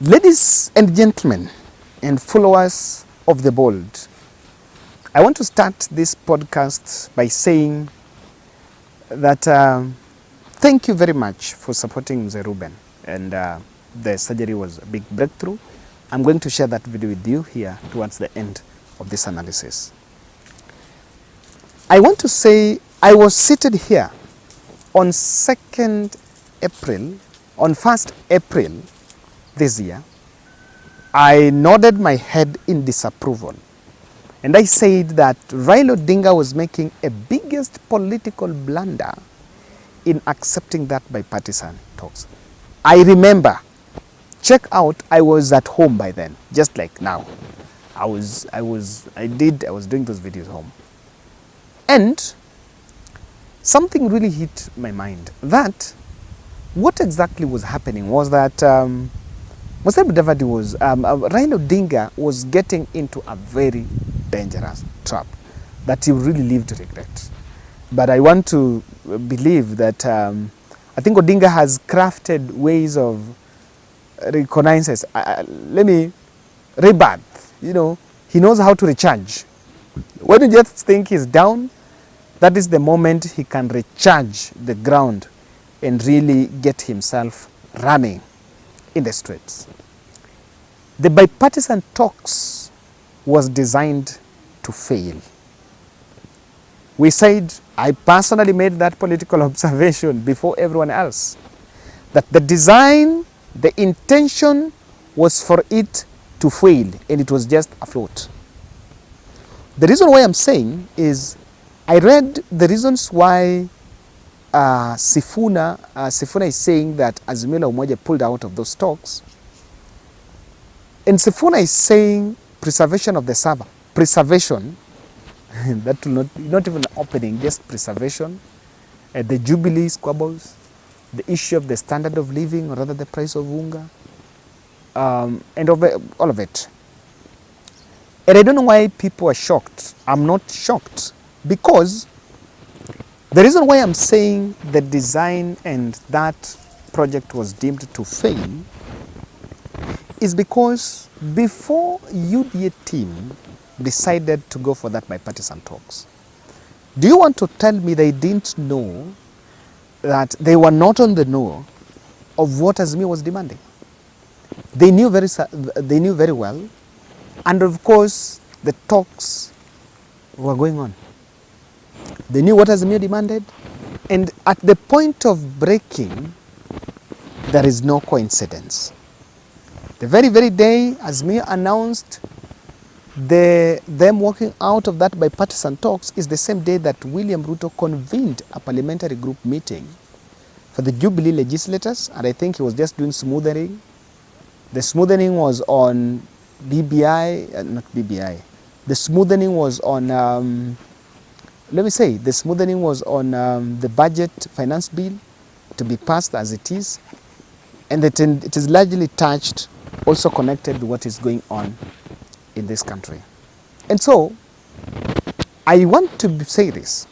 Ladies and gentlemen and followers of the bold, I want to start this podcast by saying that thank you very much for supporting Mzee Ruben, and the surgery was a big breakthrough. I'm going to share that video with you here towards the end of this analysis. I want to say I was seated here on 2nd April, on 1st April this year. I nodded my head in disapproval, and I said that Raila Odinga was making a biggest political blunder in accepting that bipartisan talks. I remember, check out, I was at home by then, just like now. I was doing those videos home. And something really hit my mind, that what exactly was happening was that Raila Odinga was getting into a very dangerous trap that he really lived to regret. But I want to believe that I think Odinga has crafted ways of reconnaissance. Let me rebirth. He knows how to recharge. When you just think he's down, that is the moment he can recharge the ground and really get himself running in the streets. The bipartisan talks was designed to fail. We said, I personally made that political observation before everyone else, that the design, the intention was for it to fail, and it was just afloat. The reason why I'm saying is, I read the reasons why Sifuna is saying that Azimio la Umoja pulled out of those talks. And Sifuna is saying preservation of the server. Preservation, that will not even opening, just preservation. The Jubilee squabbles, the issue of the standard of living, or rather the price of unga, and all of it. And I don't know why people are shocked. I'm not shocked, because the reason why I'm saying the design and that project was deemed to fail is because before UDA team decided to go for that bipartisan talks, do you want to tell me they didn't know that they were not on the know of what Azimio was demanding? They knew very well, and of course the talks were going on. They knew what Azimio demanded, and at the point of breaking, there is no coincidence. The very, very day Azimio announced them walking out of that bipartisan talks is the same day that William Ruto convened a parliamentary group meeting for the Jubilee legislators, and I think he was just doing smoothing. The smoothing was on The smoothing was on, the smoothing was on the budget finance bill to be passed as it is, and it is largely touched, also connected to what is going on in this country. And so, I want to say this.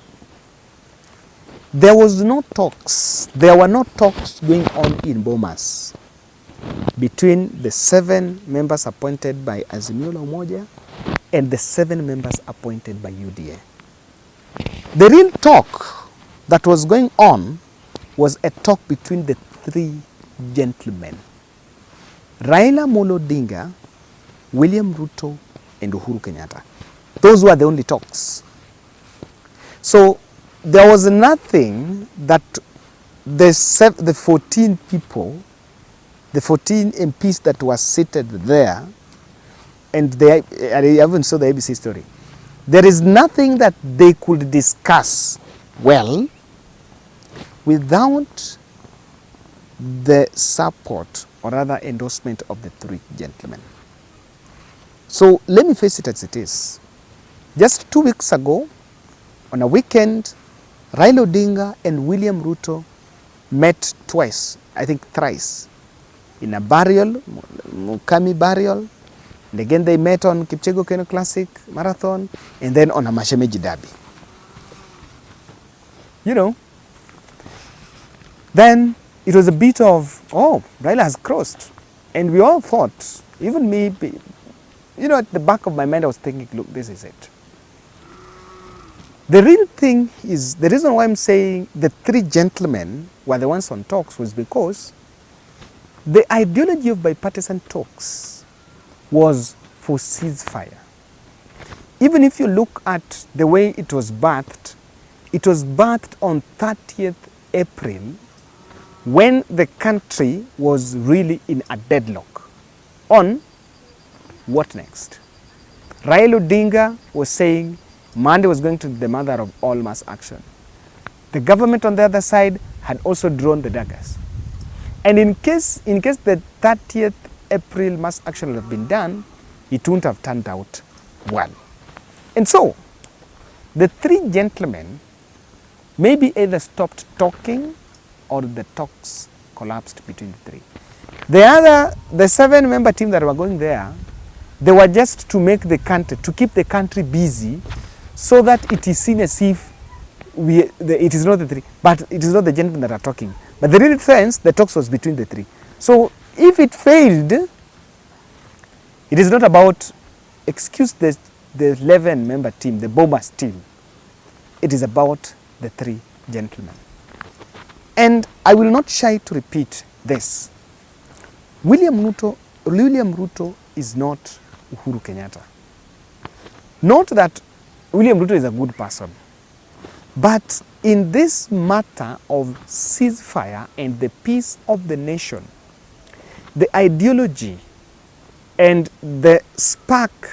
There were no talks going on in Bomas between the 7 members appointed by Azimio la Umoja and the 7 members appointed by UDA. The real talk that was going on was a talk between the 3 gentlemen: Raila Odinga, William Ruto, and Uhuru Kenyatta. Those were the only talks. So there was nothing that the 14 people, the 14 MPs that were seated there, and I haven't saw the ABC story. There is nothing that they could discuss well without the support, or rather endorsement, of the 3 gentlemen. So let me face it as it is. Just 2 weeks ago, on a weekend, Raila Odinga and William Ruto met twice, I think thrice, in a burial, Mukami burial, and again they met on Kipchego Keno Classic Marathon, and then on a Mashemeji Derby. Then it was a bit of, Raila has crossed. And we all thought, even me, at the back of my mind I was thinking, look, this is it. The real thing is, the reason why I'm saying the three gentlemen were the ones on talks was because the ideology of bipartisan talks was for ceasefire. Even if you look at the way it was birthed on 30th April when the country was really in a deadlock on what next. Raila Odinga was saying Monday was going to be the mother of all mass action. The government on the other side had also drawn the daggers. And in case the 30th April mass action would have been done, it wouldn't have turned out well. And so, the three gentlemen maybe either stopped talking or the talks collapsed between the three. The 7-member team that were going there, they were just to keep the country busy so that it is seen as if it is not the three, but it is not the gentlemen that are talking. But the real sense, the talks was between the three. So if it failed, it is not about, excuse the 11-member team, the bombers team. It is about the three gentlemen. And I will not shy to repeat this. William Ruto is not Uhuru Kenyatta. Not that William Ruto is a good person, but in this matter of ceasefire and the peace of the nation, the ideology and the spark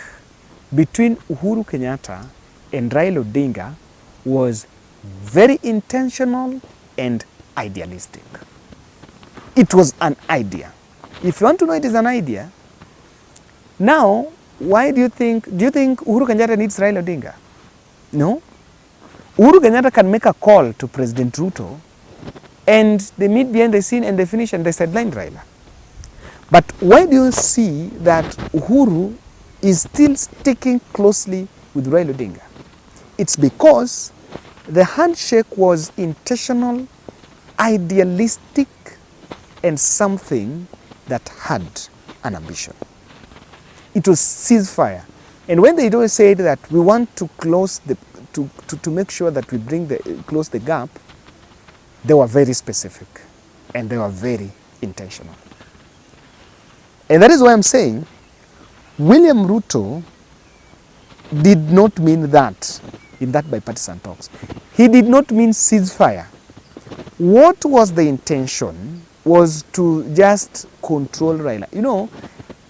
between Uhuru Kenyatta and Raila Odinga was very intentional and idealistic. It was an idea. If you want to know it is an idea, now, why do you think Uhuru Kenyatta needs Raila Odinga? No. Uhuru Kenyatta can make a call to President Ruto and they meet behind the scene and they finish and they sideline Raila. But why do you see that Uhuru is still sticking closely with Raila Odinga? It's because the handshake was intentional, idealistic, and something that had an ambition. It was ceasefire. And when they always said that we want to close to make sure that we close the gap, they were very specific and they were very intentional. And that is why I'm saying William Ruto did not mean that in that bipartisan talks. He did not mean ceasefire. What was the intention was to just control Raila. You know,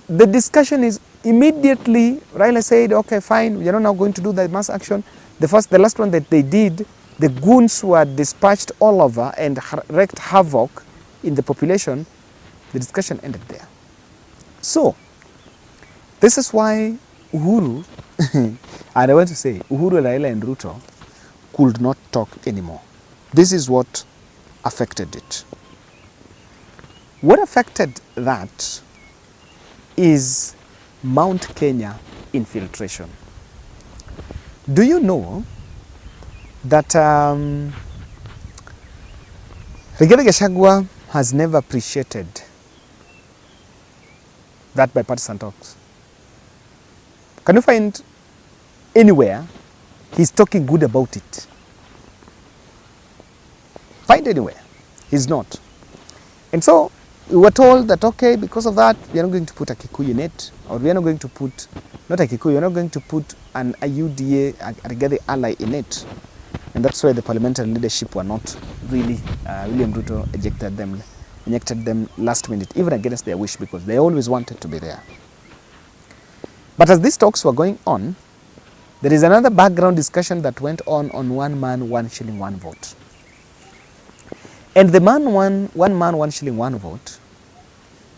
the discussion is immediately Raila said, okay, fine, we are not now going to do the mass action. The last one that they did, the goons were dispatched all over and wreaked havoc in the population. The discussion ended there. So, this is why Uhuru, and I want to say, Uhuru, Raila and Ruto could not talk anymore. This is what affected it. What affected that is Mount Kenya infiltration. Do you know that Rigathi Gachagua has never appreciated that bipartisan talks? Can you find anywhere he's talking good about it? Find anywhere. He's not. And so we were told that, okay, because of that, we are not going to put a Kikuyu in it, or we are not going to put, not a Kikuyu, we are not going to put a UDA, a Rigathi ally in it. And that's why the parliamentary leadership were not really, William Ruto ejected them last minute, even against their wish, because they always wanted to be there. But as these talks were going on, there is another background discussion that went on 1 man, 1 shilling, 1 vote. And the one man, 1 shilling, 1 vote,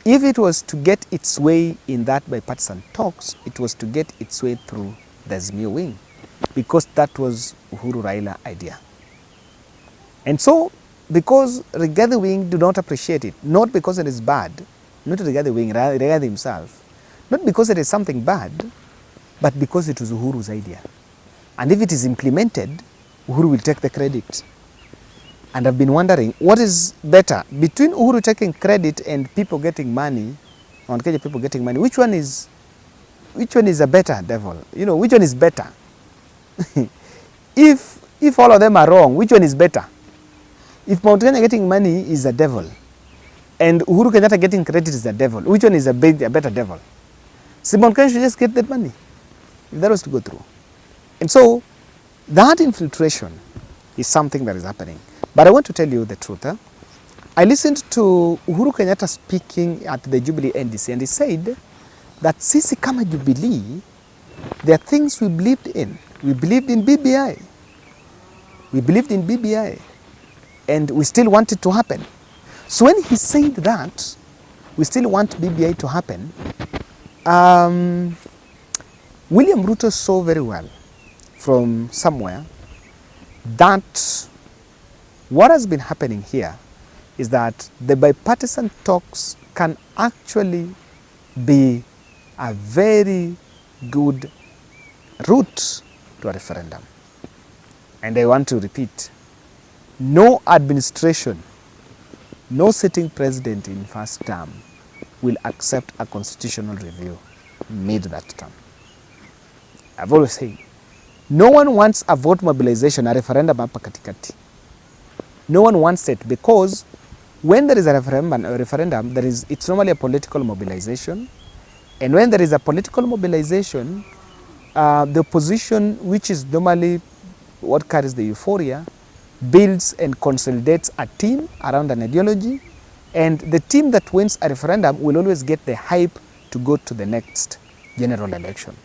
if it was to get its way in that bipartisan talks, it was to get its way through the Azimio wing, because that was Uhuru Raila idea. And so, because Rigathi wing do not appreciate it, not because it is bad, not Rigathi wing, Rigathi himself, not because it is something bad, but because it was Uhuru's idea. And if it is implemented, Uhuru will take the credit. And I've been wondering, what is better between Uhuru taking credit and people getting money, Mount Kenya people getting money. Which one is a better devil? You know, which one is better? If all of them are wrong, which one is better? If Mount Kenya getting money is a devil, and Uhuru Kenyatta getting credit is a devil, which one is a better devil? So Mount Kenya should just get that money, if that was to go through. And so, that infiltration is something that is happening. But I want to tell you the truth. I listened to Uhuru Kenyatta speaking at the Jubilee NDC, and he said that sisi kama Jubilee, there are things we believed in. We believed in BBI. We believed in BBI. And we still want it to happen. So when he said that, we still want BBI to happen, William Ruto saw very well from somewhere that what has been happening here is that the bipartisan talks can actually be a very good route to a referendum. And I want to repeat, no administration, no sitting president in first term will accept a constitutional review mid that term. I've always said, no one wants a vote mobilization, a referendum hapa katikati. No one wants it, because when there is a referendum, it's normally a political mobilization. And when there is a political mobilization, the opposition, which is normally what carries the euphoria, builds and consolidates a team around an ideology, and the team that wins a referendum will always get the hype to go to the next general election.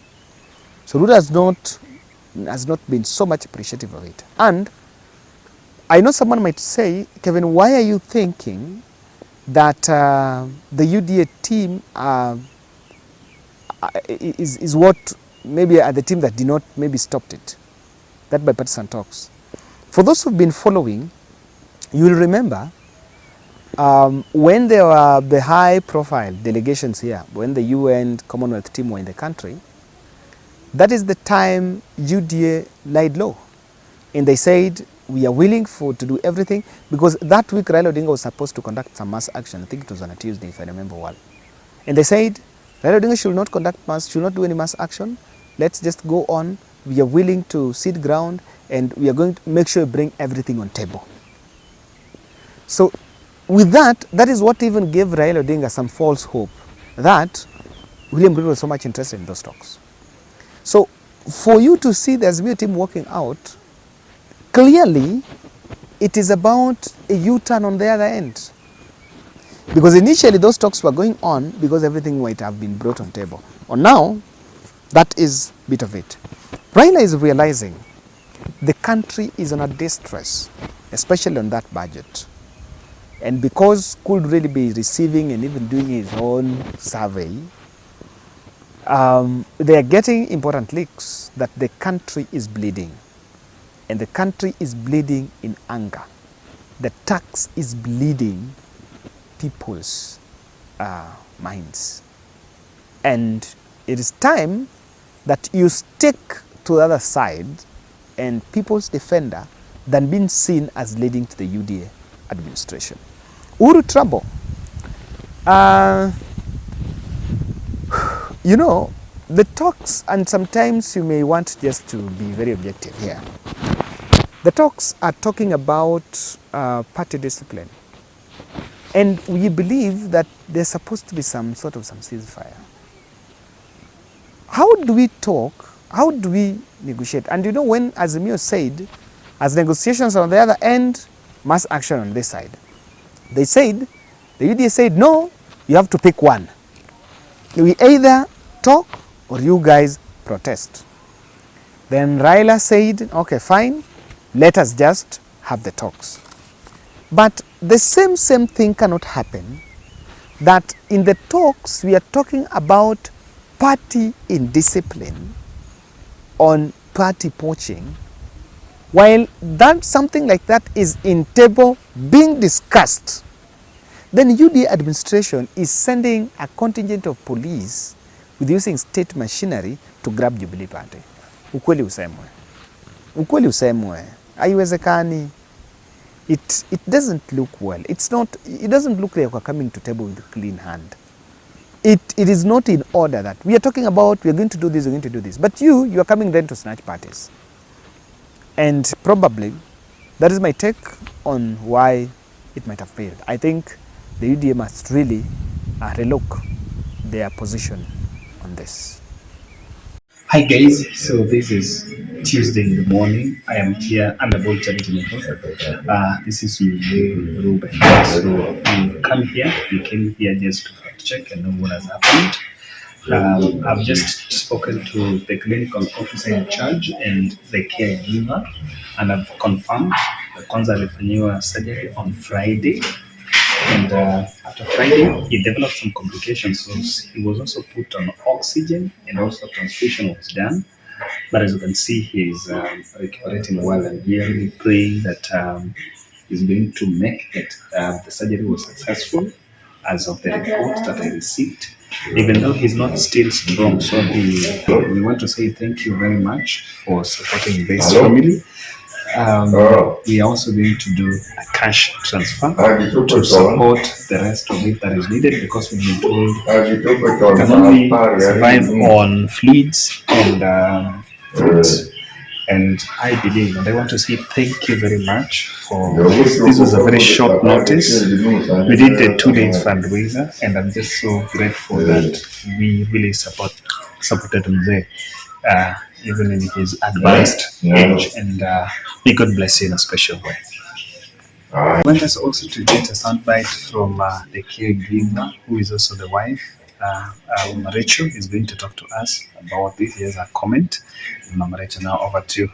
So Ruto has not been so much appreciative of it. And I know someone might say, Kevin, why are you thinking that the UDA team is what maybe are the team that did not maybe stopped it, that bipartisan talks? For those who've been following, you will remember when there were the high-profile delegations here, when the UN Commonwealth team were in the country, that is the time UDA lied low. And they said, we are willing to do everything, because that week Raila Odinga was supposed to conduct some mass action. I think it was on a Tuesday, if I remember well. And they said, Raila Odinga should not do any mass action. Let's just go on. We are willing to cede ground, and we are going to make sure we bring everything on table. So with that is what even gave Raila Odinga some false hope that William Ruto was so much interested in those talks. So for you to see the Azimio team working out, clearly it is about a U-turn on the other end. Because initially those talks were going on because everything might have been brought on table. Or now, that is a bit of it. Raila is realizing the country is on a distress, especially on that budget. And because could really be receiving and even doing his own survey, they are getting important leaks that the country is bleeding. And the country is bleeding in anger. The tax is bleeding people's minds. And it is time that you stick to the other side and people's defender than being seen as leading to the UDA administration. Uhuru trouble. You know, the talks, and sometimes you may want just to be very objective here. The talks are talking about party discipline. And we believe that there's supposed to be some sort of some ceasefire. How do we talk? How do we negotiate? And you know, when Azimio said, as negotiations on the other end, mass action on this side, they said, the UDA said, no, you have to pick one. We either talk or you guys protest. Then Raila said, okay, fine, let us just have the talks. But the same thing cannot happen, that in the talks we are talking about party indiscipline on party poaching, while that something like that is in table being discussed, then UDA administration is sending a contingent of police with using state machinery to grab Jubilee Party. Ukweli usemwe. Ukweli usemwe. Haiwezekani. It doesn't look well. It doesn't look like we're coming to table with a clean hand. it is not in order that we are talking about we are going to do this, we're going to do this. But you are coming then to snatch parties. And probably that is my take on why it might have failed. I think the UDA must really relook their position on this. Hi guys, so this is Tuesday in the morning. I am here under Bold Charity Network. This is Ruben. So we came here just to fact check and know what has happened. I've just spoken to the clinical officer in charge and the caregiver, and I've confirmed that kwanza alifanyiwa surgery on Friday. And after Friday, he developed some complications. So he was also put on oxygen and also transfusion was done. But as you can see, he's recuperating well, and we are really praying that he's going to make it. The surgery was successful as of the report that I received, even though he's not still strong. So we want to say thank you very much for supporting this family. We are also going to do a cash transfer to support the rest of it that is needed, because we've been told we can only survive on fluids and fruits. And I believe, and I want to say thank you very much for this. This was a very short notice. We did the 2 days fundraiser, and I'm just so grateful that we really supported him there. Even in his advanced age, and may God bless you in a special way. I want us also to get a soundbite from the caregiver, who is also the wife. Mama Rachel is going to talk to us about this. Here's a comment. Mama Rachel, now over to you.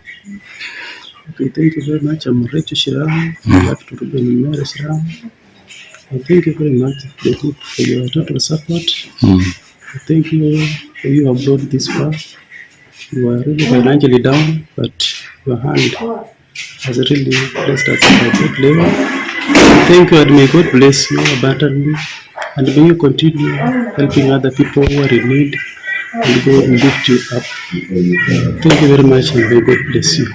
Okay, thank you very much. I'm Rachel Shiramu. Back to Ruben Mary Shiramu. Thank you very much for your total support. Thank you for you have brought this far. You are really financially down, but your hand has really blessed us at a good level. Thank you, and may God bless you abundantly, and may you continue helping other people who are in need, and God will lift you up. Thank you very much, and may God bless you.